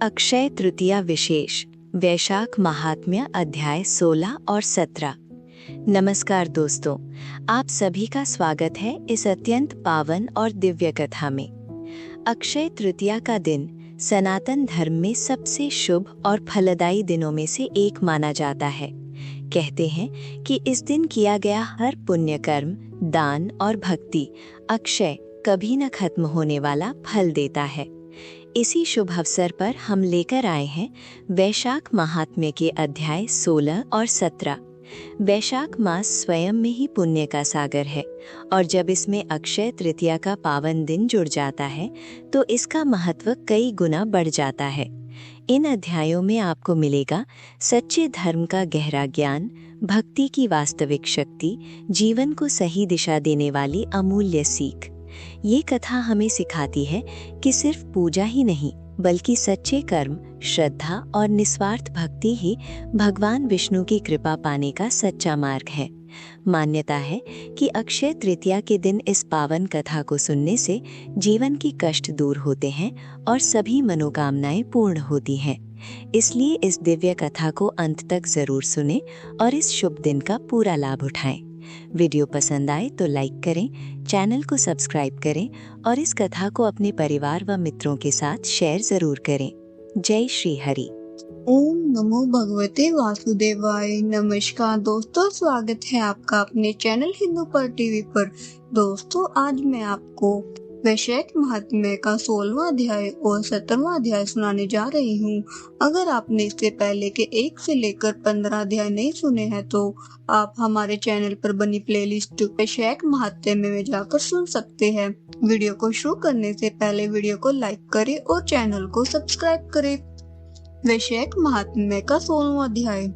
अक्षय तृतीया विशेष वैशाख महात्म्य अध्याय 16 और 17। नमस्कार दोस्तों, आप सभी का स्वागत है इस अत्यंत पावन और दिव्य कथा में। अक्षय तृतीया का दिन सनातन धर्म में सबसे शुभ और फलदायी दिनों में से एक माना जाता है। कहते हैं कि इस दिन किया गया हर पुण्य कर्म, दान और भक्ति अक्षय, कभी न खत्म होने वाला फल देता है। इसी शुभ अवसर पर हम लेकर आए हैं वैशाख महात्म्य के अध्याय 16 और 17। वैशाख मास स्वयं में ही पुण्य का सागर है और जब इसमें अक्षय तृतीया का पावन दिन जुड़ जाता है तो इसका महत्व कई गुना बढ़ जाता है। इन अध्यायों में आपको मिलेगा सच्चे धर्म का गहरा ज्ञान, भक्ति की वास्तविक शक्ति, जीवन को सही दिशा देने वाली अमूल्य सीख। ये कथा हमें सिखाती है कि सिर्फ पूजा ही नहीं बल्कि सच्चे कर्म, श्रद्धा और निस्वार्थ भक्ति ही भगवान विष्णु की कृपा पाने का सच्चा मार्ग है। मान्यता है कि अक्षय तृतीया के दिन इस पावन कथा को सुनने से जीवन की कष्ट दूर होते हैं और सभी मनोकामनाएं पूर्ण होती हैं। इसलिए इस दिव्य कथा को अंत तक जरूर सुनें और इस शुभ दिन का पूरा लाभ उठाएं। वीडियो पसंद आए तो लाइक करें, चैनल को सब्सक्राइब करें और इस कथा को अपने परिवार व मित्रों के साथ शेयर जरूर करें। जय श्री हरि। ओम नमो भगवते वासुदेवाय। नमस्कार दोस्तों, स्वागत है आपका अपने चैनल हिंदू पर टीवी पर। दोस्तों, आज मैं आपको वैशाख महात्म्य का 16वां अध्याय और 17वां अध्याय सुनाने जा रही हूँ। अगर आपने इससे पहले के 1 से लेकर 15 अध्याय नहीं सुने हैं तो आप हमारे चैनल पर बनी प्लेलिस्ट वैशाख महात्म्य में जाकर सुन सकते हैं। वीडियो को शुरू करने से पहले वीडियो को लाइक करें और चैनल को सब्सक्राइब करें। वैशाख महात्म्य का 16वां अध्याय।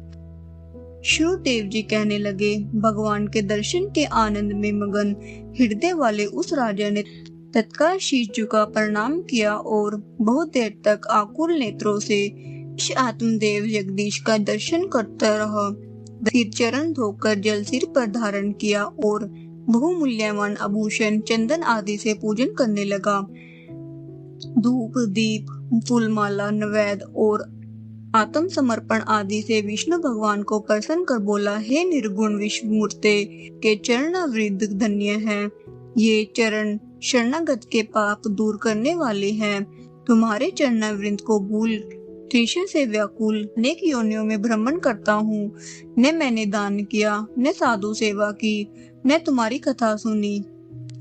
शिवदेव जी कहने लगे, भगवान के दर्शन के आनंद में मगन हृदय वाले उस राजा ने तत्काल शीश झुका प्रणाम किया और बहुत देर तक आकुल नेत्रों से आत्मदेव जगदीश का दर्शन करता रहा। फिर चरण धोकर जल सिर पर धारण किया और बहुमूल्यवान आभूषण, चंदन आदि से पूजन करने लगा। धूप, दीप, फूलमाला, नैवेद्य और आत्म समर्पण आदि से विष्णु भगवान को प्रसन्न कर बोला, हे निर्गुण विष्णुमूर्ते के चरणावृंद धन्य हैं। ये चरण शरणागत के पाप दूर करने वाले हैं। तुम्हारे चरणावृंद को भूल तृष्णा से व्याकुल अनेक योनियों में भ्रमण करता हूँ। न मैंने दान किया, न साधु सेवा की, न तुम्हारी कथा सुनी।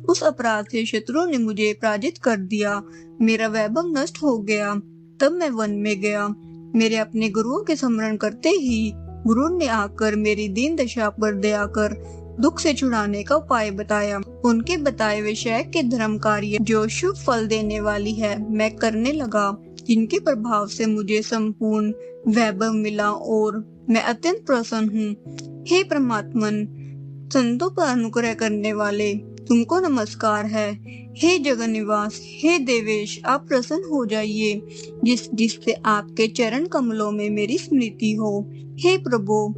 उस अपराध से शत्रु ने मुझे पराजित कर दिया, मेरा वैभव नष्ट हो गया। तब मैं वन में गया। मेरे अपने गुरुओं के स्मरण करते ही गुरु ने आकर मेरी दीन दशा पर दया कर दुख से छुड़ाने का उपाय बताया। उनके बताए वैशाख के धर्म कार्य जो शुभ फल देने वाली है मैं करने लगा, जिनके प्रभाव से मुझे संपूर्ण वैभव मिला और मैं अत्यंत प्रसन्न हूँ। हे परमात्मन, संतों पर अनुग्रह करने वाले, तुमको नमस्कार है। हे जगन निवास, हे देवेश, आप प्रसन्न हो जाइए जिससे आपके चरण कमलों में मेरी स्मृति हो। हे प्रभु,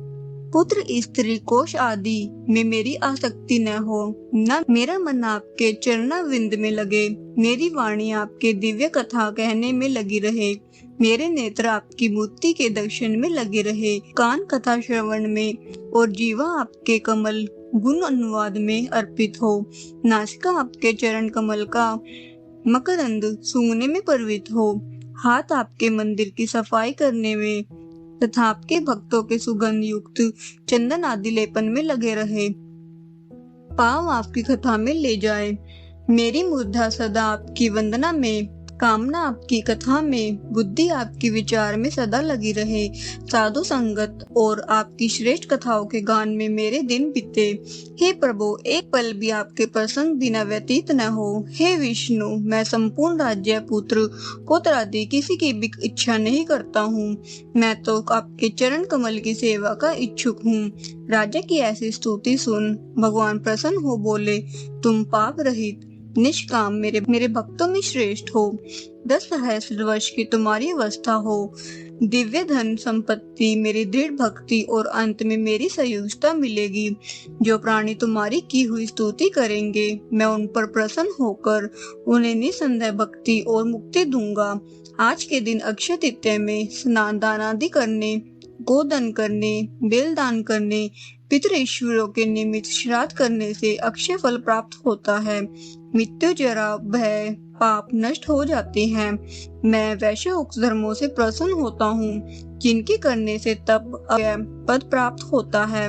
पुत्र, स्त्री, कोश आदि में मेरी आसक्ति न हो, न मेरा मन आपके चरणाविंद में लगे। मेरी वाणी आपके दिव्य कथा कहने में लगी रहे, मेरे नेत्र आपकी मूर्ति के दर्शन में लगे रहे, कान कथा श्रवण में और जीवा आपके कमल गुण अनुवाद में अर्पित हो। नासिका आपके चरण कमल का मकरंद सूंघने में प्रवृत्त हो। हाथ आपके मंदिर की सफाई करने में तथा आपके भक्तों के सुगंध युक्त चंदन आदि लेपन में लगे रहे। पांव आपकी कथा में ले जाए। मेरी मुद्रा सदा आपकी वंदना में, कामना आपकी कथा में, बुद्धि आपकी विचार में सदा लगी रहे। साधु संगत और आपकी श्रेष्ठ कथाओं के गान में मेरे दिन बीते। हे प्रभु, एक पल भी आपके प्रसंग बिना व्यतीत न हो। हे विष्णु, मैं संपूर्ण राज्य, पुत्र, पुत्र आदि किसी की भी इच्छा नहीं करता हूँ। मैं तो आपके चरण कमल की सेवा का इच्छुक हूँ। राजा की ऐसी स्तुति सुन भगवान प्रसन्न हो बोले, तुम पाप रहित निष्काम मेरे भक्तों में श्रेष्ठ हो। 10 सहस्र वर्ष की तुम्हारी अवस्था हो। दिव्य धन संपत्ति, मेरी दृढ़ भक्ति और अंत में मेरी सयुजता मिलेगी। जो प्राणी तुम्हारी की हुई स्तुति करेंगे मैं उन पर प्रसन्न होकर उन्हें निसंदेह भक्ति और मुक्ति दूंगा। आज के दिन अक्षय तृतीया में स्नान दान आदि करने, गोदान करने, बेल दान करने, पितृ ईश्वरों के निमित्त श्राद्ध करने से अक्षय फल प्राप्त होता है। मृत्यु, जरा, भय, पाप नष्ट हो जाते हैं। मैं वैश्य उक्त धर्मों से प्रसन्न होता हूँ जिनके करने से तप पद प्राप्त होता है।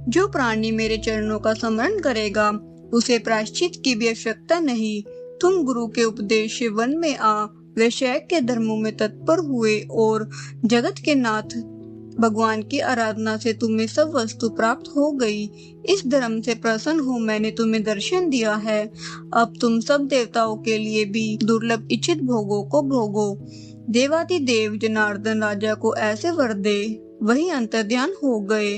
जो प्राणी मेरे चरणों का स्मरण करेगा उसे प्रायश्चित की भी आवश्यकता नहीं। तुम गुरु के उपदेश से वन में आ वैश्य के धर्मों में तत्पर हुए और जगत के नाथ भगवान की आराधना से तुम्हें सब वस्तु प्राप्त हो गई। इस धर्म से प्रसन्न हो मैंने तुम्हें दर्शन दिया है। अब तुम सब देवताओं के लिए भी दुर्लभ इच्छित भोगों को भोगो। देवाधिदेव जनार्दन राजा को ऐसे वर दे। वही अंतर्ध्यान हो गए।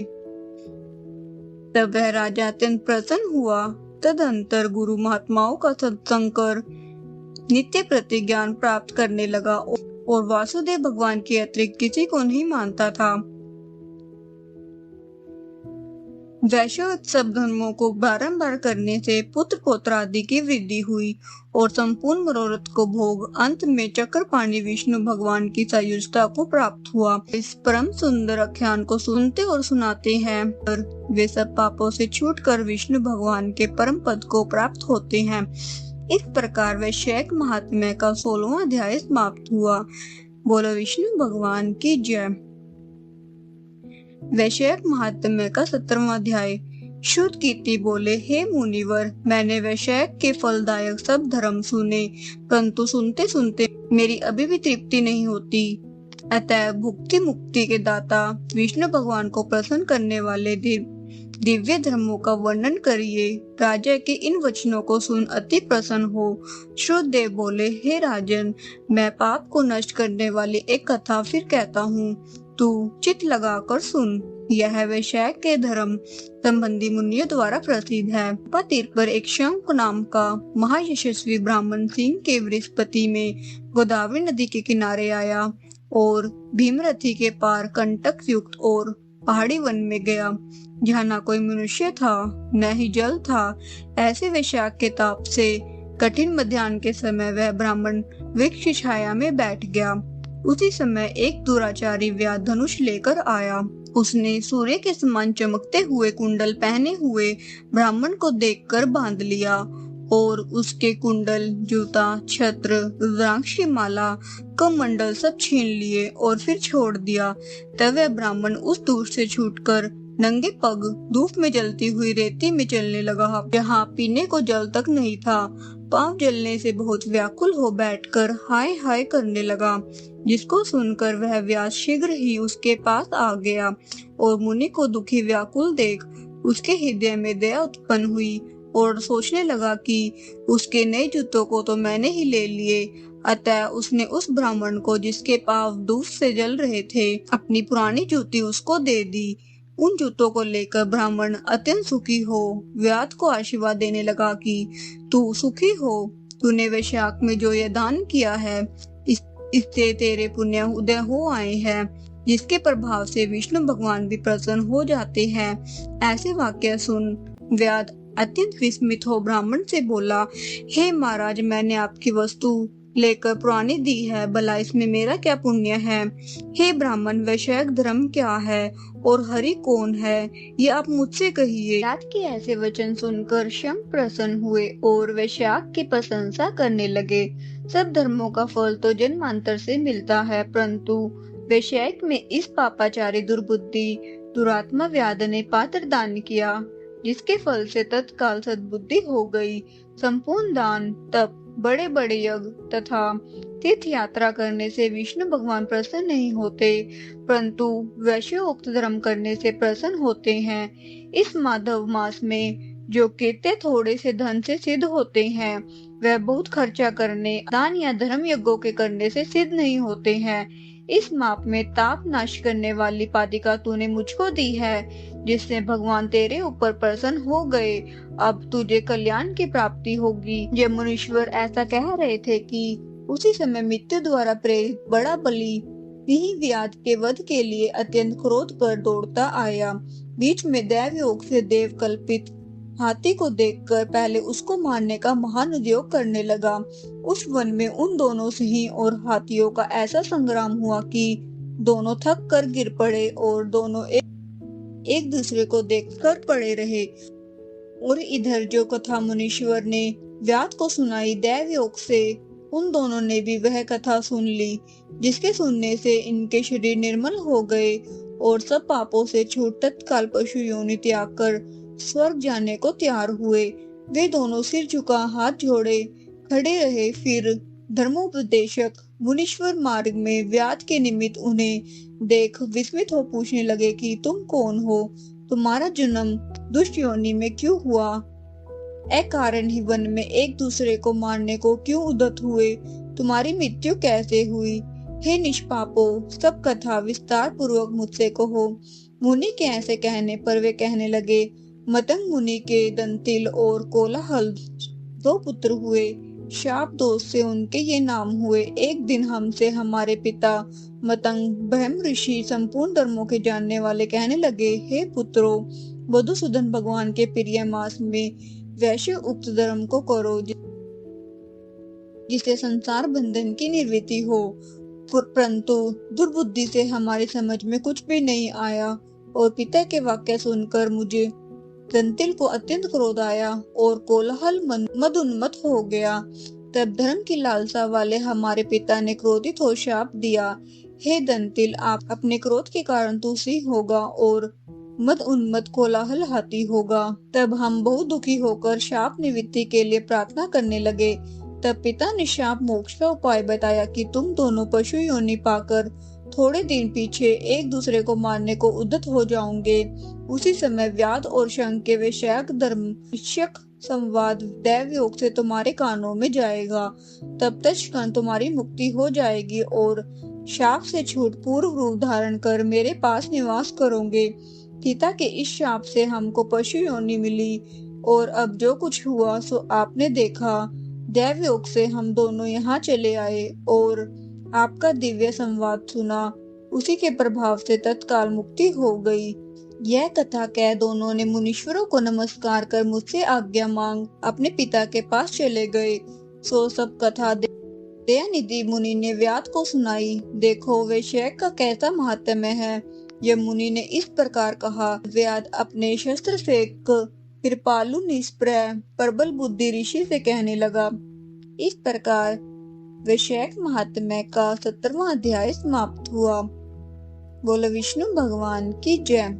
तब वह राजा अत्यंत प्रसन्न हुआ। तदंतर गुरु महात्माओं का सत्संग कर नित्य प्रति ज्ञान प्राप्त करने लगा और वासुदेव भगवान के अतिरिक्त किसी को नहीं मानता था। वैश्य सब धर्मों को बारंबार करने से पुत्र पौत्र आदि की वृद्धि हुई और संपूर्ण मनोरथ को भोग अंत में चक्रपाणी विष्णु भगवान की सायुज्यता को प्राप्त हुआ। इस परम सुंदर आख्यान को सुनते और सुनाते हैं और वे सब पापों से छूटकर विष्णु भगवान के परम पद को प्राप्त होते हैं। इस प्रकार वैशाख महात्म्य का 16वां अध्याय समाप्त हुआ। बोलो विष्णु भगवान की जय। वैशाख महात्म्य का 17वां अध्याय। शुद्ध कीर्ति बोले, हे मुनिवर, मैंने वैशाख के फलदायक सब धर्म सुने, परंतु सुनते सुनते मेरी अभी भी तृप्ति नहीं होती। अतः भुक्ति मुक्ति के दाता विष्णु भगवान को प्रसन्न करने वाले दिव्य धर्मों का वर्णन करिए। राजा के इन वचनों को सुन अति प्रसन्न हो श्रुतदेव बोले, हे राजन, मैं पाप को नष्ट करने वाली एक कथा फिर कहता हूँ, तू चित्त लगाकर सुन। यह वैशाख के धर्म संबंधी मुनियों द्वारा प्रसिद्ध है। तीर पर एक शंख नाम का महायशस्वी ब्राह्मण सिंह के बृहस्पति में गोदावरी नदी के किनारे आया और भीमरथी के पार कंटक युक्त और पहाड़ी वन में गया, जहाँ न कोई मनुष्य था न ही जल था। ऐसे वैशाख के ताप से कठिन मध्याह्न के समय वह ब्राह्मण वृक्ष की छाया में बैठ गया। उसी समय एक दुराचारी व्याध धनुष लेकर आया। उसने सूर्य के समान चमकते हुए कुंडल पहने हुए ब्राह्मण को देखकर बांध लिया और उसके कुंडल, जूता, छत्र, रुद्राक्ष की माला, कमंडल सब छीन लिए और फिर छोड़ दिया। तब वह ब्राह्मण उस दूर से छूटकर नंगे पग धूप में जलती हुई रेती में चलने लगा, जहाँ पीने को जल तक नहीं था। पांव जलने से बहुत व्याकुल हो बैठकर हाय हाय करने लगा, जिसको सुनकर वह व्यास शीघ्र ही उसके पास आ गया और मुनि को दुखी व्याकुल देख उसके हृदय में दया उत्पन्न हुई और सोचने लगा कि उसके नए जूतों को तो मैंने ही ले लिए। अतः उसने उस ब्राह्मण को, जिसके पांव धूप से जल रहे थे, अपनी पुरानी जूती उसको दे दी। उन जूतों को लेकर ब्राह्मण अत्यंत सुखी हो व्याध को आशीर्वाद देने लगा कि तू सुखी हो, तूने वैशाख में जो यह दान किया है इससे तेरे पुण्य उदय हो आए हैं, जिसके प्रभाव से विष्णु भगवान भी प्रसन्न हो जाते हैं। ऐसे वाक्य सुन व्याध अत्यंत विस्मित हो ब्राह्मण से बोला, हे महाराज, मैंने आपकी वस्तु लेकर पुरानी दी है, भला इसमें मेरा क्या पुण्य है? हे ब्राह्मण, वैशाख धर्म क्या है और हरि कौन है, ये आप मुझसे कहिए। व्याध के ऐसे वचन सुनकर शंख प्रसन्न हुए और वैशाख की प्रशंसा करने लगे। सब धर्मों का फल तो जन्मांतर से मिलता है, परंतु वैशाख में इस पापाचारी दुर्बुद्धि दुरात्मा व्याध ने पात्र दान किया, जिसके फल से तत्काल सद्बुद्धि हो गई। संपूर्ण दान, तप, बड़े बड़े यज्ञ तथा तीर्थ यात्रा करने से विष्णु भगवान प्रसन्न नहीं होते, परंतु वैश्योक्त धर्म करने से प्रसन्न होते हैं। इस माधव मास में जो कृत्य थोड़े से धन से सिद्ध होते हैं, वह बहुत खर्चा करने, दान या धर्म यज्ञों के करने से सिद्ध नहीं होते हैं। इस माप में ताप नाश करने वाली पादिका तूने मुझको दी है, जिससे भगवान तेरे ऊपर प्रसन्न हो गए। अब तुझे कल्याण की प्राप्ति होगी। जब मुनीश्वर ऐसा कह रहे थे कि उसी समय मृत्यु द्वारा प्रेरित बड़ा बलि व्याध के वध के लिए अत्यंत क्रोध कर दौड़ता आया। बीच में दैव योग से देव कल्पित हाथी को देखकर पहले उसको मारने का महान उद्योग करने लगा। उस वन में उन दोनों सिंह और हाथियों का ऐसा संग्राम हुआ कि दोनों थक कर गिर पड़े और दोनों एक दूसरे को देखकर पड़े रहे। और इधर जो कथा मुनीश्वर ने व्याध को सुनाई दैव योग से, उन दोनों ने भी वह कथा सुन ली, जिसके सुनने से इनके शरीर निर्मल हो गए और सब पापों से छूट तत्काल पशु योनि त्याग कर स्वर्ग जाने को तैयार हुए। वे दोनों सिर झुका हाथ जोड़े खड़े रहे। फिर धर्मोपदेशक मुनीश्वर मार्ग में व्याध के निमित्त उन्हें देख विस्मित हो पूछने लगे कि तुम कौन हो, तुम्हारा जन्म दुष्ट योनि में क्यों हुआ, अकारण ही वन में एक दूसरे को मारने को क्यों उद्यत हुए, तुम्हारी मृत्यु कैसे हुई। हे निष्पापो, सब कथा विस्तार पूर्वक मुझसे कहो। मुनि के ऐसे कहने पर वे कहने लगे, मतंग मुनि के दंतिल और कोलाहल दो पुत्र हुए। शाप दोष से उनके ये नाम हुए। एक दिन हमसे हमारे पिता मतंग ब्रह्म ऋषि संपूर्ण धर्मों के जानने वाले कहने लगे, हे पुत्रों, मधुसूदन भगवान के प्रिय मास में वैश्य उक्त धर्म को करो, जिससे संसार बंधन की निवृत्ति हो। परंतु दुर्बुद्धि से हमारी समझ में कुछ भी नहीं आया और पिता के वाक्य सुनकर मुझे दंतिल को अत्यंत क्रोध आया और कोलाहल मदोन्मत्त हो गया। तब धर्म की लालसा वाले हमारे पिता ने क्रोधित हो शाप दिया, हे दंतिल, आप अपने क्रोध के कारण तू सिंह होगा और मद उन्मत्त कोलाहल हाथी होगा। तब हम बहुत दुखी होकर शाप निवृत्ति के लिए प्रार्थना करने लगे। तब पिता ने शाप मोक्ष का उपाय बताया कि तुम दोनों पशु योनि पाकर थोड़े दिन पीछे एक दूसरे को मारने को उद्यत हो जाओगे। उसी समय व्याध और शंख के वैश्यक धर्मशक संवाद दैव योग से तुम्हारे कानों में जाएगा। तब तत्क्षण तुम्हारी मुक्ति हो जाएगी और शाप से छूट पूर्व रूप धारण कर मेरे पास निवास करोगे। पिता के इस शाप से हमको पशु योनि मिली और अब जो कुछ हुआ सो आपने देखा। दैव योग से हम दोनों यहाँ चले आए और आपका दिव्य संवाद सुना। उसी के प्रभाव से तत्काल मुक्ति हो गई। यह कथा कह दोनों ने मुनीश्वरों को नमस्कार कर मुझसे आज्ञा मांग अपने पिता के पास चले गए। सो सब कथा दयानिधि मुनि ने व्याध को सुनाई। देखो वैश्य का कैसा महात्म्य है। यह मुनि ने इस प्रकार कहा। व्याध अपने शस्त्र से कृपालु निष्प्रय प्रबल बुद्धि ऋषि से कहने लगा। इस प्रकार वैश्यक महात्म्य का 17वां अध्याय समाप्त हुआ। बोलो विष्णु भगवान की जय।